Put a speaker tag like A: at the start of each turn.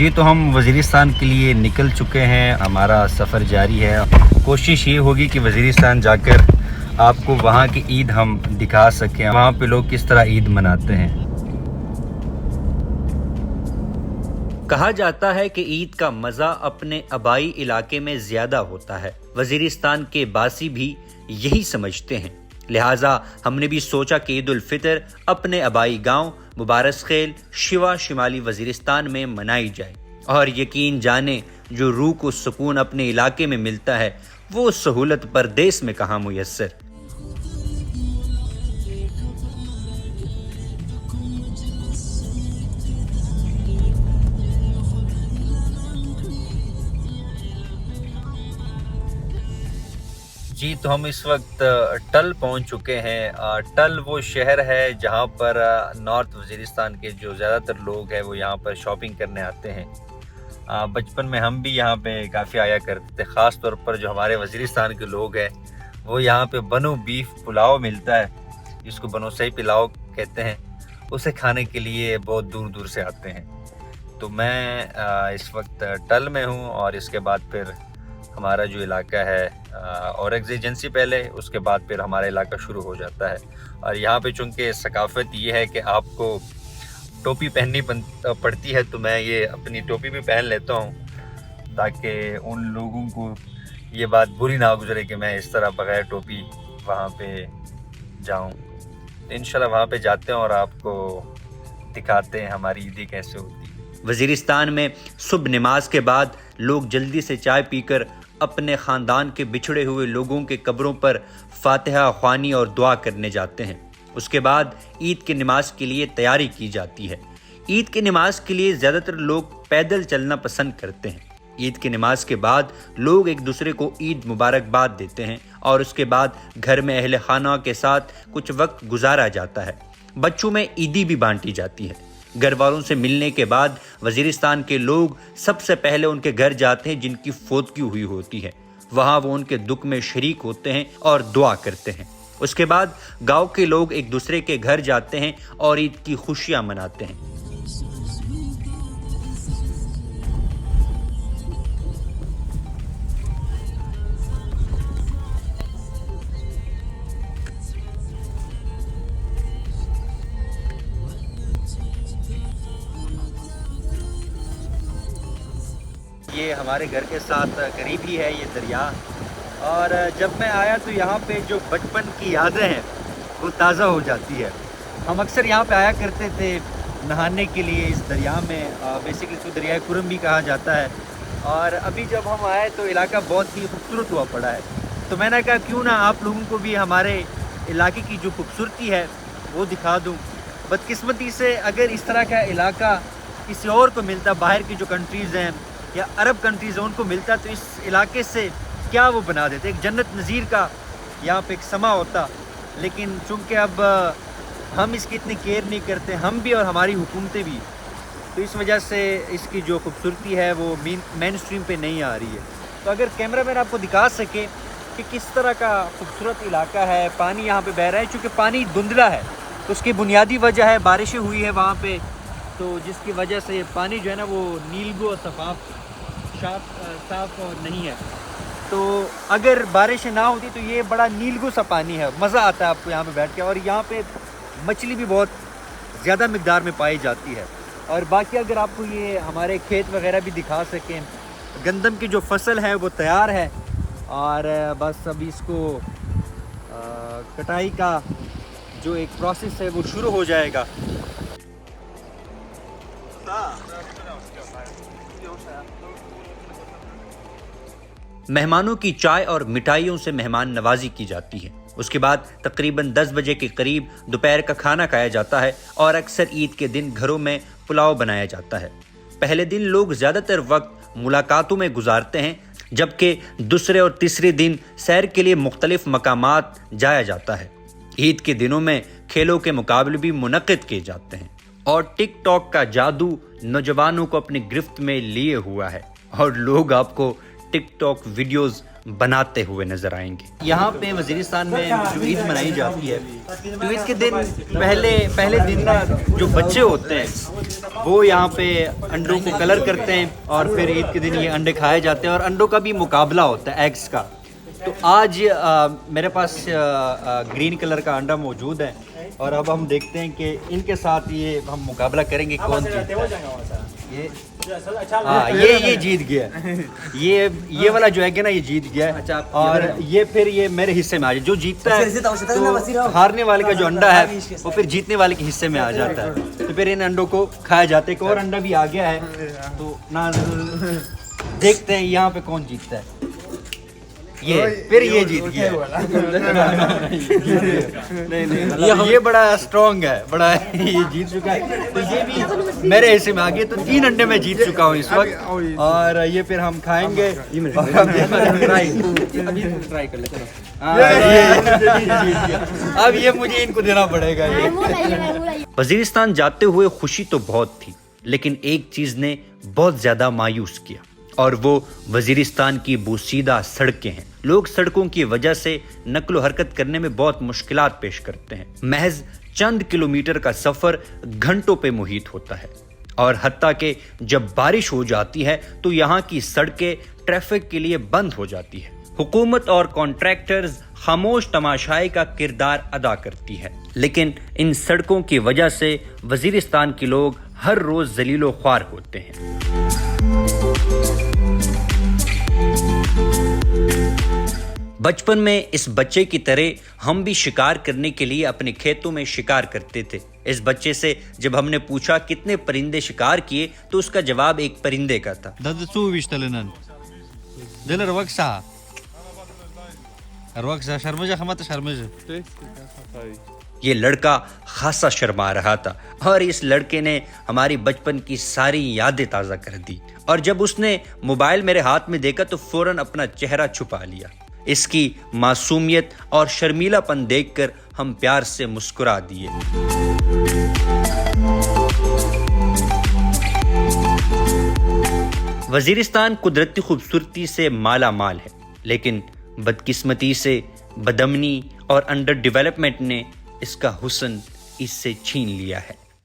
A: جی تو ہم وزیرستان کے لیے نکل چکے ہیں، ہمارا سفر جاری ہے۔ کوشش یہ ہوگی کہ وزیرستان جا کر آپ کو وہاں کی عید ہم دکھا سکیں، وہاں پہ لوگ کس طرح عید مناتے ہیں۔ کہا جاتا ہے کہ عید کا مزہ اپنے آبائی علاقے میں زیادہ ہوتا ہے، وزیرستان کے باسی بھی یہی سمجھتے ہیں، لہٰذا ہم نے بھی سوچا کہ عید الفطر اپنے آبائی گاؤں مبارز خیل شیوا شمالی وزیرستان میں منائی جائے، اور یقین جانیں جو روح کو سکون اپنے علاقے میں ملتا ہے وہ سہولت پردیس میں کہاں میسر۔ جی تو ہم اس وقت ٹل پہنچ چکے ہیں۔ ٹل وہ شہر ہے جہاں پر نارتھ وزیرستان کے جو زیادہ تر لوگ ہیں وہ یہاں پر شاپنگ کرنے آتے ہیں۔ بچپن میں ہم بھی یہاں پہ کافی آیا کرتے تھے، خاص طور پر جو ہمارے وزیرستان کے لوگ ہیں وہ یہاں پہ بنو بیف پلاؤ ملتا ہے، جس کو بنو سئی پلاؤ کہتے ہیں، اسے کھانے کے لیے بہت دور دور سے آتے ہیں۔ تو میں اس وقت ٹل میں ہوں، اور اس کے بعد پھر ہمارا جو علاقہ ہے اور ایجنسی پہلے، اس کے بعد پھر ہمارا علاقہ شروع ہو جاتا ہے۔ اور یہاں پہ چونکہ ثقافت یہ ہے کہ آپ کو ٹوپی پہننی پڑتی ہے، تو میں یہ اپنی ٹوپی بھی پہن لیتا ہوں تاکہ ان لوگوں کو یہ بات بری نہ گزرے کہ میں اس طرح بغیر ٹوپی وہاں پہ جاؤں۔ تو انشاءاللہ وہاں پہ جاتے ہیں اور آپ کو دکھاتے ہیں ہماری عیدی کیسے ہوتی ہے۔ وزیرستان میں صبح نماز کے بعد لوگ جلدی سے چائے پی کر اپنے خاندان کے بچھڑے ہوئے لوگوں کے قبروں پر فاتحہ خوانی اور دعا کرنے جاتے ہیں۔ اس کے بعد عید کی نماز کے لیے تیاری کی جاتی ہے۔ عید کی نماز کے لیے زیادہ تر لوگ پیدل چلنا پسند کرتے ہیں۔ عید کی نماز کے بعد لوگ ایک دوسرے کو عید مبارکباد دیتے ہیں، اور اس کے بعد گھر میں اہل خانہ کے ساتھ کچھ وقت گزارا جاتا ہے۔ بچوں میں عیدی بھی بانٹی جاتی ہے۔ گھر والوں سے ملنے کے بعد وزیرستان کے لوگ سب سے پہلے ان کے گھر جاتے ہیں جن کی فوتگی ہوئی ہوتی ہے، وہاں وہ ان کے دکھ میں شریک ہوتے ہیں اور دعا کرتے ہیں۔ اس کے بعد گاؤں کے لوگ ایک دوسرے کے گھر جاتے ہیں اور عید کی خوشیاں مناتے ہیں۔ یہ ہمارے گھر کے ساتھ قریب ہی ہے یہ دریا، اور جب میں آیا تو یہاں پہ جو بچپن کی یادیں ہیں وہ تازہ ہو جاتی ہے۔ ہم اکثر یہاں پہ آیا کرتے تھے نہانے کے لیے اس دریا میں، بیسیکلی اس کو دریائے کرم بھی کہا جاتا ہے، اور ابھی جب ہم آئے تو علاقہ بہت ہی خوبصورت ہوا پڑا ہے۔ تو میں نے کہا کیوں نہ آپ لوگوں کو بھی ہمارے علاقے کی جو خوبصورتی ہے وہ دکھا دوں۔ بدقسمتی سے اگر اس طرح کا علاقہ کسی اور کو ملتا، باہر کی جو کنٹریز ہیں یا عرب کنٹریز ان کو ملتا، تو اس علاقے سے کیا وہ بنا دیتے، ایک جنت نظیر کا یہاں پہ ایک سما ہوتا۔ لیکن چونکہ اب ہم اس کی اتنی کیئر نہیں کرتے، ہم بھی اور ہماری حکومتیں بھی، تو اس وجہ سے اس کی جو خوبصورتی ہے وہ مین سٹریم پہ نہیں آ رہی ہے۔ تو اگر کیمرہ مین آپ کو دکھا سکے کہ کس طرح کا خوبصورت علاقہ ہے، پانی یہاں پہ بہہ رہا ہے، چونکہ پانی دھندلا ہے تو اس کی بنیادی وجہ ہے بارشیں ہوئی ہے وہاں پہ، تو جس کی وجہ سے پانی جو ہے نا وہ نیلگو اور صاف اور نہیں ہے۔ تو اگر بارشیں نہ ہوتی تو یہ بڑا نیلگو سا پانی ہے، مزہ آتا ہے آپ کو یہاں پہ بیٹھ کے، اور یہاں پہ مچھلی بھی بہت زیادہ مقدار میں پائی جاتی ہے۔ اور باقی اگر آپ کو یہ ہمارے کھیت وغیرہ بھی دکھا سکیں، گندم کی جو فصل ہے وہ تیار ہے، اور بس ابھی اس کو کٹائی کا جو ایک پروسیس ہے وہ شروع ہو جائے گا۔ مہمانوں کی چائے اور مٹھائیوں سے مہمان نوازی کی جاتی ہے۔ اس کے بعد تقریباً 10 بجے کے قریب دوپہر کا کھانا کھایا جاتا ہے، اور اکثر عید کے دن گھروں میں پلاؤ بنایا جاتا ہے۔ پہلے دن لوگ زیادہ تر وقت ملاقاتوں میں گزارتے ہیں، جبکہ دوسرے اور تیسرے دن سیر کے لیے مختلف مقامات جایا جاتا ہے۔ عید کے دنوں میں کھیلوں کے مقابلے بھی منعقد کیے جاتے ہیں، اور ٹک ٹاک کا جادو نوجوانوں کو اپنی گرفت میں لیے ہوا ہے، اور لوگ آپ کو ٹک ٹاک ویڈیوز بناتے ہوئے نظر آئیں گے۔ یہاں پہ وزیرستان میں جو عید منائی جاتی ہے تو عید کے دن پہلے دن نا جو بچے ہوتے ہیں وہ یہاں پہ انڈوں کو کلر کرتے ہیں اور پھر عید کے دن یہ انڈے کھائے جاتے ہیں اور انڈوں کا بھی مقابلہ ہوتا ہے ایگز کا۔ تو آج میرے پاس گرین کلر کا انڈا موجود ہے اور اب ہم دیکھتے ہیں کہ ان کے ساتھ یہ ہم مقابلہ کریں گے کون جیتتا ہے۔ یہ جیت گیا، یہ والا جو ہے نا یہ جیت گیا ہے اور یہ پھر یہ میرے حصے میں آ جائے، جو جیتتا ہے تو ہارنے والے کا جو انڈا ہے وہ پھر جیتنے والے کے حصے میں آ جاتا ہے، تو پھر ان انڈوں کو کھایا جاتا ہے۔ ایک اور انڈا بھی آ گیا ہے تو دیکھتے ہیں یہاں پہ کون جیتتا ہے۔ یہ جیت گیا، نہیں یہ بڑا اسٹرانگ ہے، بڑا یہ جیت چکا ہے، تو یہ بھی میرے حصے میں آ گیا، تو 3 انڈے میں جیت چکا ہوں اس وقت اور یہ پھر ہم کھائیں گے۔ اب یہ مجھے ان کو دینا پڑے گا۔ وزیرستان جاتے ہوئے خوشی تو بہت تھی لیکن ایک چیز نے بہت زیادہ مایوس کیا اور وہ وزیرستان کی بوسیدہ سڑکیں ہیں۔ لوگ سڑکوں کی وجہ سے نقل و حرکت کرنے میں بہت مشکلات پیش کرتے ہیں۔ محض چند کلومیٹر کا سفر گھنٹوں پہ محیط ہوتا ہے اور حتیٰ کہ جب بارش ہو جاتی ہے تو یہاں کی سڑکیں ٹریفک کے لیے بند ہو جاتی ہے۔ حکومت اور کانٹریکٹرز خاموش تماشائی کا کردار ادا کرتی ہے، لیکن ان سڑکوں کی وجہ سے وزیرستان کے لوگ ہر روز ذلیل و خوار ہوتے ہیں۔ بچپن میں اس بچے کی طرح ہم بھی شکار کرنے کے لیے اپنے کھیتوں میں شکار کرتے تھے۔ اس بچے سے جب ہم نے پوچھا کتنے پرندے شکار کیے تو اس کا جواب ایک پرندے کا تھا۔ یہ لڑکا خاصا شرما رہا تھا اور اس لڑکے نے ہماری بچپن کی ساری یادیں تازہ کر دی، اور جب اس نے موبائل میرے ہاتھ میں دیکھا تو فوراً اپنا چہرہ چھپا لیا۔ اس کی معصومیت اور شرمیلا پن دیکھ کر ہم پیار سے مسکرا دیے۔ وزیرستان قدرتی خوبصورتی سے مالا مال ہے لیکن بدقسمتی سے بدامنی اور انڈر ڈیولپمنٹ نے اس کا حسن اس سے چھین لیا ہے۔